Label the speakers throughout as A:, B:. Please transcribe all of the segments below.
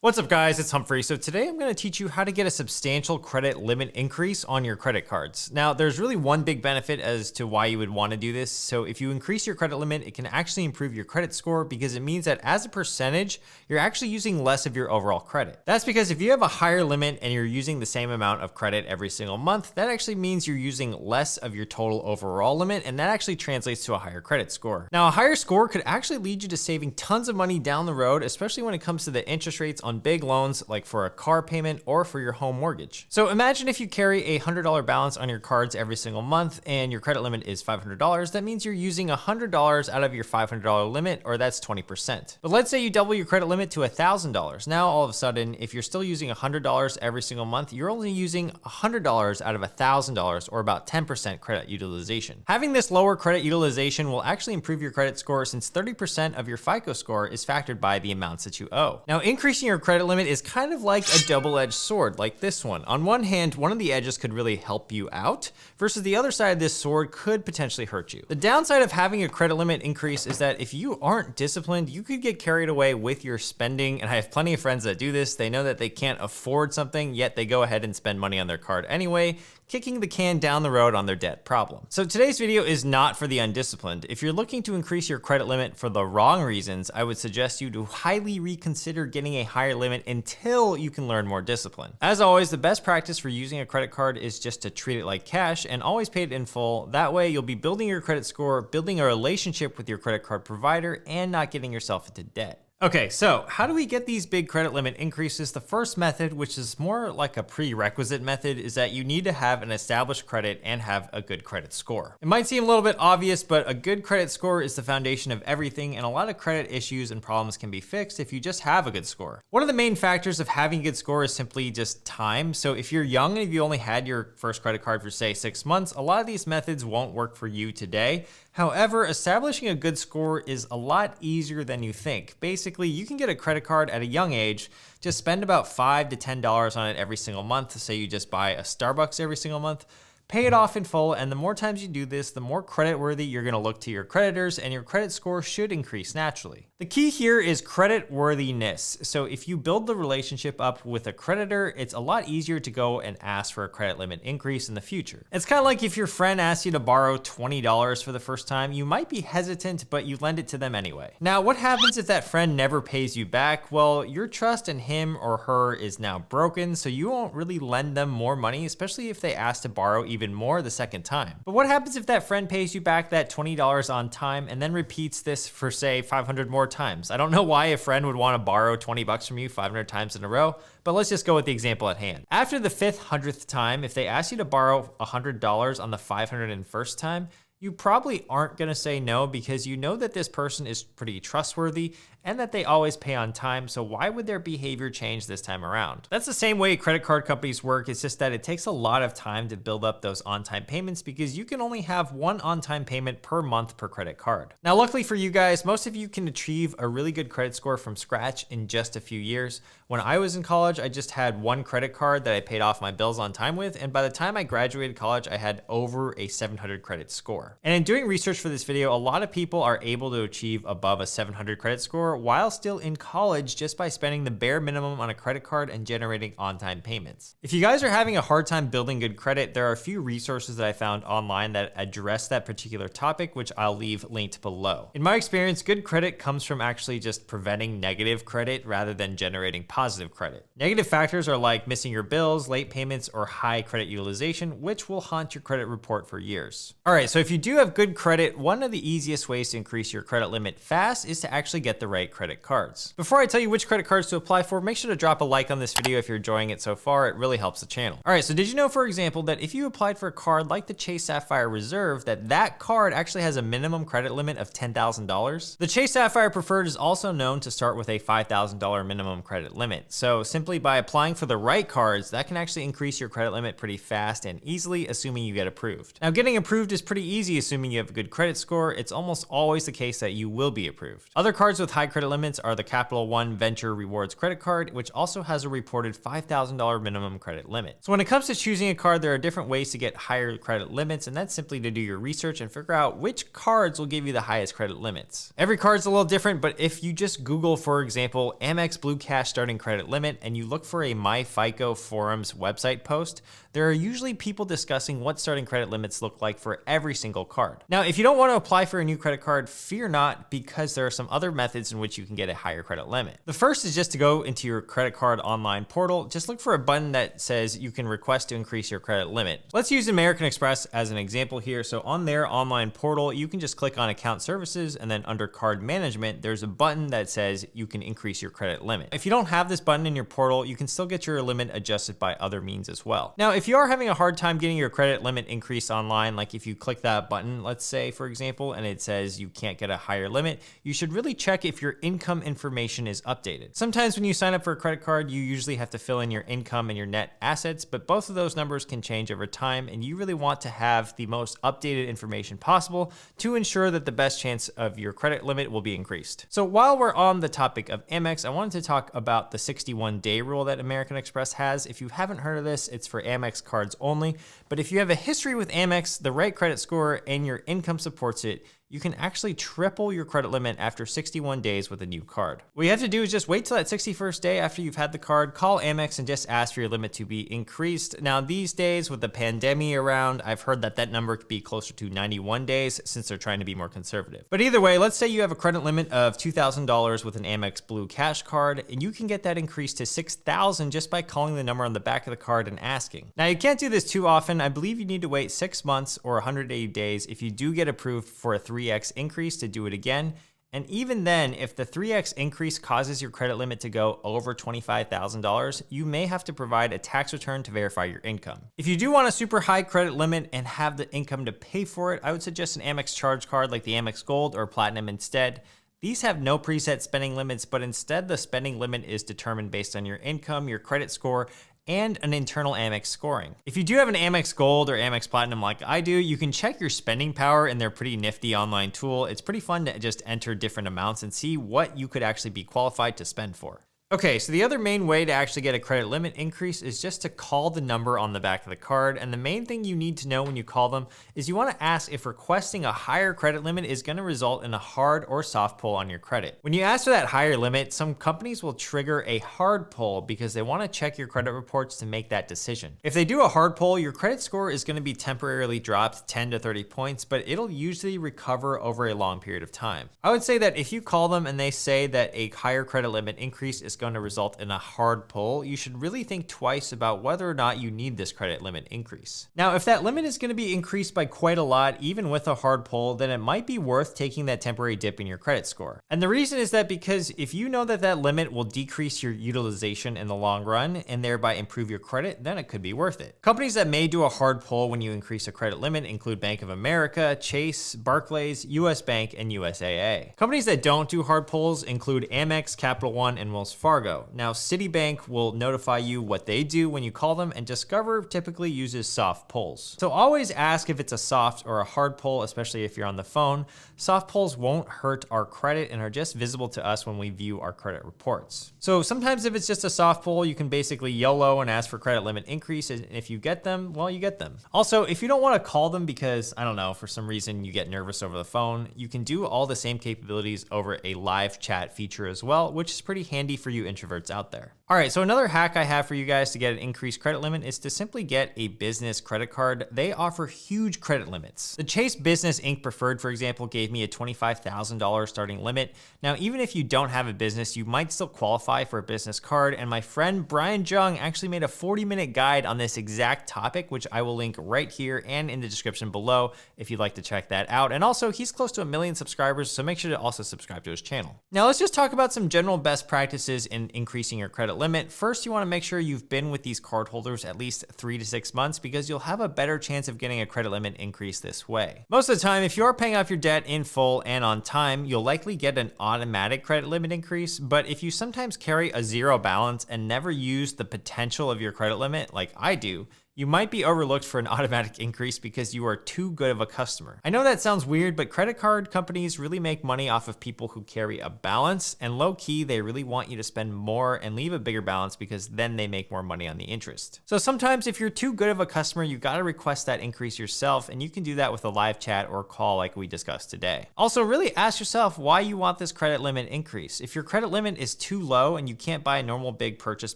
A: What's up guys, it's Humphrey. So today I'm going to teach you how to get a substantial credit limit increase on your credit cards. Now there's really one big benefit as to why you would want to do this. So if you increase your credit limit, it can actually improve your credit score because it means that as a percentage, you're actually using less of your overall credit. That's because if you have a higher limit and you're using the same amount of credit every single month, that actually means you're using less of your total overall limit, and that actually translates to a higher credit score. Now a higher score could actually lead you to saving tons of money down the road, especially when it comes to the interest rates on big loans like for a car payment or for your home mortgage. So imagine if you carry a $100 balance on your cards every single month and your credit limit is $500, that means you're using $100 out of your $500 limit, or that's 20%. But let's say you double your credit limit to $1,000. Now all of a sudden, if you're still using $100 every single month, you're only using $100 out of $1,000, or about 10% credit utilization. Having this lower credit utilization will actually improve your credit score since 30% of your FICO score is factored by the amounts that you owe. Now increasing your credit limit is kind of like a double-edged sword, like this one. On one hand, one of the edges could really help you out, versus the other side of this sword could potentially hurt you. The downside of having a credit limit increase is that if you aren't disciplined, you could get carried away with your spending, and I have plenty of friends that do this. They know that they can't afford something, yet they go ahead and spend money on their card anyway, kicking the can down the road on their debt problem. So today's video is not for the undisciplined. If you're looking to increase your credit limit for the wrong reasons, I would suggest you to highly reconsider getting a higher limit until you can learn more discipline. As always, the best practice for using a credit card is just to treat it like cash and always pay it in full. That way you'll be building your credit score, building a relationship with your credit card provider, and not getting yourself into debt. Okay, so how do we get these big credit limit increases? The first method, which is more like a prerequisite method, is that you need to have an established credit and have a good credit score. It might seem a little bit obvious, but a good credit score is the foundation of everything, and a lot of credit issues and problems can be fixed if you just have a good score. One of the main factors of having a good score is simply just time. So if you're young and if you only had your first credit card for say 6 months, a lot of these methods won't work for you today. However, establishing a good score is a lot easier than you think. Basically, you can get a credit card at a young age, just spend about $5 to $10 on it every single month. Say you just buy a Starbucks every single month, pay it off in full, and the more times you do this, the more credit worthy you're gonna look to your creditors, and your credit score should increase naturally. The key here is credit worthiness. So if you build the relationship up with a creditor, it's a lot easier to go and ask for a credit limit increase in the future. It's kind of like if your friend asks you to borrow $20 for the first time, you might be hesitant, but you lend it to them anyway. Now, what happens if that friend never pays you back? Well, your trust in him or her is now broken, so you won't really lend them more money, especially if they ask to borrow even more the second time. But what happens if that friend pays you back that $20 on time and then repeats this for say 500 more times? I don't know why a friend would want to borrow 20 bucks from you 500 times in a row, but let's just go with the example at hand. After the 500th time, if they ask you to borrow $100 on the 501st time, you probably aren't gonna say no because you know that this person is pretty trustworthy and that they always pay on time, so why would their behavior change this time around? That's the same way credit card companies work. It's just that it takes a lot of time to build up those on-time payments because you can only have one on-time payment per month per credit card. Now, luckily for you guys, most of you can achieve a really good credit score from scratch in just a few years. When I was in college, I just had one credit card that I paid off my bills on time with, and by the time I graduated college, I had over a 700 credit score. And in doing research for this video, a lot of people are able to achieve above a 700 credit score while still in college just by spending the bare minimum on a credit card and generating on-time payments. If you guys are having a hard time building good credit, there are a few resources that I found online that address that particular topic, which I'll leave linked below. In my experience, good credit comes from actually just preventing negative credit rather than generating positive credit. Negative factors are like missing your bills, late payments, or high credit utilization, which will haunt your credit report for years. All right, so if you do have good credit, one of the easiest ways to increase your credit limit fast is to actually get the right credit cards. Before I tell you which credit cards to apply for, make sure to drop a like on this video if you're enjoying it so far. It really helps the channel. All right, so did you know, for example, that if you applied for a card like the Chase Sapphire Reserve, that card actually has a minimum credit limit of $10,000? The Chase Sapphire Preferred is also known to start with a $5,000 minimum credit limit. So simply by applying for the right cards, that can actually increase your credit limit pretty fast and easily, assuming you get approved. Now, getting approved is pretty easy assuming you have a good credit score. It's almost always the case that you will be approved. Other cards with high high credit limits are the Capital One Venture Rewards credit card, which also has a reported $5,000 minimum credit limit. So when it comes to choosing a card, there are different ways to get higher credit limits, and that's simply to do your research and figure out which cards will give you the highest credit limits. Every card's a little different, but if you just Google, for example, Amex Blue Cash starting credit limit, and you look for a MyFICO Forums website post, there are usually people discussing what starting credit limits look like for every single card. Now, if you don't want to apply for a new credit card, fear not, because there are some other methods in which you can get a higher credit limit. The first is just to go into your credit card online portal. Just look for a button that says you can request to increase your credit limit. Let's use American Express as an example here. So on their online portal, you can just click on account services, and then under card management, there's a button that says you can increase your credit limit. If you don't have this button in your portal, you can still get your limit adjusted by other means as well. Now, if you are having a hard time getting your credit limit increased online, like if you click that button, let's say, for example, and it says you can't get a higher limit, you should really check if your income information is updated. Sometimes when you sign up for a credit card, you usually have to fill in your income and your net assets, but both of those numbers can change over time, and you really want to have the most updated information possible to ensure that the best chance of your credit limit will be increased. So while we're on the topic of Amex, I wanted to talk about the 61-day rule that American Express has. If you haven't heard of this, it's for Amex cards only, but if you have a history with Amex, the right credit score, and your income supports it, you can actually triple your credit limit after 61 days with a new card. What you have to do is just wait till that 61st day after you've had the card, call Amex, and just ask for your limit to be increased. Now, these days with the pandemic around, I've heard that that number could be closer to 91 days since they're trying to be more conservative. But either way, let's say you have a credit limit of $2,000 with an Amex Blue Cash card, and you can get that increased to $6,000 just by calling the number on the back of the card and asking. Now, you can't do this too often. I believe you need to wait 6 months or 180 days if you do get approved for a 3x increase to do it again. And even then, if the 3x increase causes your credit limit to go over $25,000, you may have to provide a tax return to verify your income. If you do want a super high credit limit and have the income to pay for it, I would suggest an Amex charge card like the Amex Gold or Platinum instead. These have no preset spending limits, but instead the spending limit is determined based on your income, your credit score, and an internal Amex scoring. If you do have an Amex Gold or Amex Platinum like I do, you can check your spending power in their pretty nifty online tool. It's pretty fun to just enter different amounts and see what you could actually be qualified to spend for. Okay, so the other main way to actually get a credit limit increase is just to call the number on the back of the card. And the main thing you need to know when you call them is you want to ask if requesting a higher credit limit is going to result in a hard or soft pull on your credit. When you ask for that higher limit, some companies will trigger a hard pull because they want to check your credit reports to make that decision. If they do a hard pull, your credit score is going to be temporarily dropped 10 to 30 points, but it'll usually recover over a long period of time. I would say that if you call them and they say that a higher credit limit increase is going to result in a hard pull, you should really think twice about whether or not you need this credit limit increase. Now, if that limit is going to be increased by quite a lot, even with a hard pull, then it might be worth taking that temporary dip in your credit score. And the reason is that because if you know that that limit will decrease your utilization in the long run and thereby improve your credit, then it could be worth it. Companies that may do a hard pull when you increase a credit limit include Bank of America, Chase, Barclays, US Bank, and USAA. Companies that don't do hard pulls include Amex, Capital One, and Wells Fargo. Now, Citibank will notify you what they do when you call them, and Discover typically uses soft pulls. So always ask if it's a soft or a hard pull, especially if you're on the phone. Soft pulls won't hurt our credit and are just visible to us when we view our credit reports. So sometimes if it's just a soft pull, you can basically YOLO and ask for credit limit increase, and if you get them, well, you get them. Also, if you don't want to call them because, I don't know, for some reason you get nervous over the phone, you can do all the same capabilities over a live chat feature as well, which is pretty handy for you introverts out there. All right, so another hack I have for you guys to get an increased credit limit is to simply get a business credit card. They offer huge credit limits. The Chase Business Inc. Preferred, for example, gave me a $25,000 starting limit. Now, even if you don't have a business, you might still qualify for a business card. And my friend Brian Jung actually made a 40-minute guide on this exact topic, which I will link right here and in the description below if you'd like to check that out. And also, he's close to 1 million subscribers, so make sure to also subscribe to his channel. Now, let's just talk about some general best practices in increasing your credit limit. First, you want to make sure you've been with these cardholders at least 3 to 6 months because you'll have a better chance of getting a credit limit increase this way. Most of the time, if you are paying off your debt in full and on time, you'll likely get an automatic credit limit increase. But if you sometimes carry a zero balance and never use the potential of your credit limit, like I do, You might be overlooked for an automatic increase because you are too good of a customer. I know that sounds weird, but credit card companies really make money off of people who carry a balance, and low key, they really want you to spend more and leave a bigger balance because then they make more money on the interest. So sometimes if you're too good of a customer, you gotta request that increase yourself, and you can do that with a live chat or call like we discussed today. Also, really ask yourself why you want this credit limit increase. If your credit limit is too low and you can't buy a normal big purchase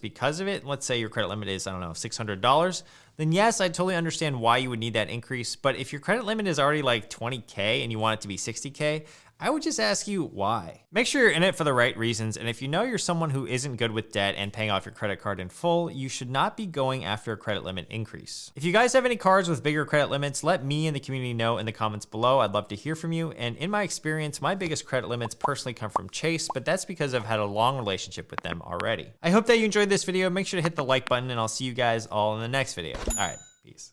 A: because of it, let's say your credit limit is, I don't know, $600, then yes, I totally understand why you would need that increase. But if your credit limit is already like 20K and you want it to be 60K, I would just ask you why. Make sure you're in it for the right reasons, and if you know you're someone who isn't good with debt and paying off your credit card in full, you should not be going after a credit limit increase. If you guys have any cards with bigger credit limits, let me and the community know in the comments below. I'd love to hear from you, and in my experience, my biggest credit limits personally come from Chase, but that's because I've had a long relationship with them already. I hope that you enjoyed this video. Make sure to hit the like button, and I'll see you guys all in the next video. All right, peace.